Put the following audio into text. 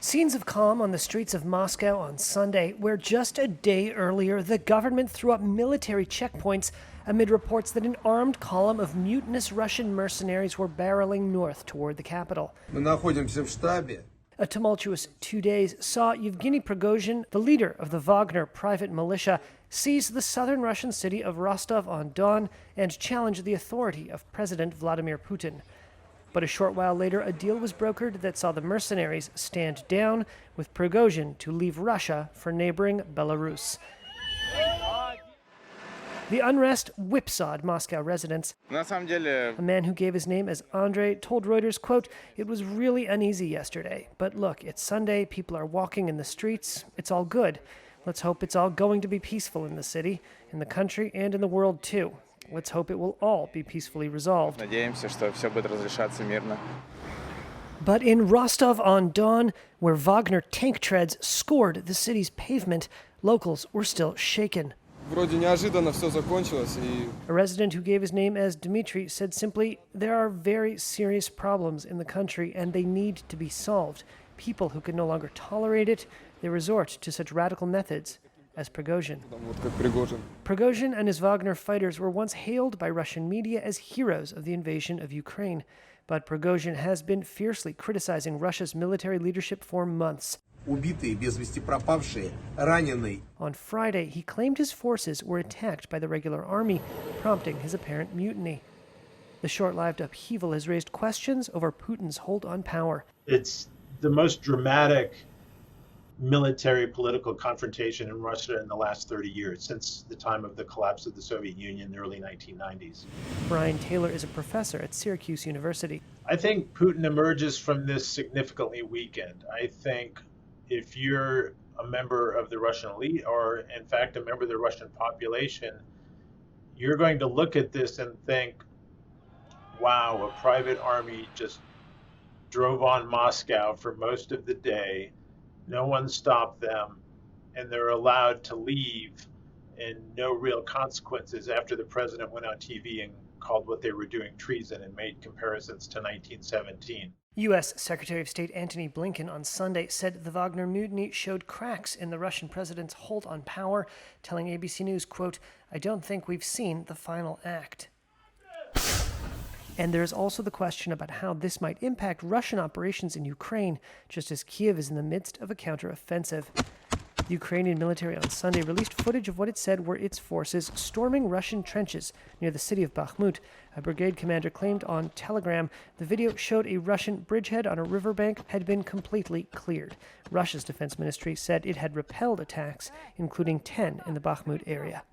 Scenes of calm on the streets of Moscow on Sunday, where just a day earlier the government threw up military checkpoints amid reports that an armed column of mutinous Russian mercenaries were barreling north toward the capital. A tumultuous 2 days saw Yevgeny Prigozhin, the leader of the Wagner private militia, seize the southern Russian city of Rostov-on-Don and challenge the authority of President Vladimir Putin. But a short while later, a deal was brokered that saw the mercenaries stand down, with Prigozhin to leave Russia for neighboring Belarus. The unrest whipsawed Moscow residents. A man who gave his name as Andrei told Reuters, quote, "It was really uneasy yesterday. But look, it's Sunday, people are walking in the streets. It's all good. Let's hope it's all going to be peaceful in the city, in the country, and in the world too. Let's hope it will all be peacefully resolved." But in Rostov-on-Don, where Wagner tank treads scored the city's pavement, locals were still shaken. A resident who gave his name as Dmitry said simply, "There are very serious problems in the country and they need to be solved. People who can no longer tolerate it, they resort to such radical methods as Prigozhin." Prigozhin and his Wagner fighters were once hailed by Russian media as heroes of the invasion of Ukraine. But Prigozhin has been fiercely criticizing Russia's military leadership for months. On Friday, he claimed his forces were attacked by the regular army, prompting his apparent mutiny. The short-lived upheaval has raised questions over Putin's hold on power. It's the most dramatic military political confrontation in Russia in the last 30 years, since the time of the collapse of the Soviet Union in the early 1990s. Brian Taylor is a professor at Syracuse University. I think Putin emerges from this significantly weakened. I think if you're a member of the Russian elite, or in fact a member of the Russian population, you're going to look at this and think, wow, a private army just drove on Moscow for most of the day. No one stopped them, and they're allowed to leave, and no real consequences after the president went on TV and called what they were doing treason and made comparisons to 1917. U.S. Secretary of State Antony Blinken on Sunday said the Wagner mutiny showed cracks in the Russian president's hold on power, telling ABC News, quote, "I don't think we've seen the final act." And there's also the question about how this might impact Russian operations in Ukraine, just as Kiev is in the midst of a counteroffensive. The Ukrainian military on Sunday released footage of what it said were its forces storming Russian trenches near the city of Bakhmut. A brigade commander claimed on Telegram the video showed a Russian bridgehead on a riverbank had been completely cleared. Russia's defense ministry said it had repelled attacks, including 10 in the Bakhmut area.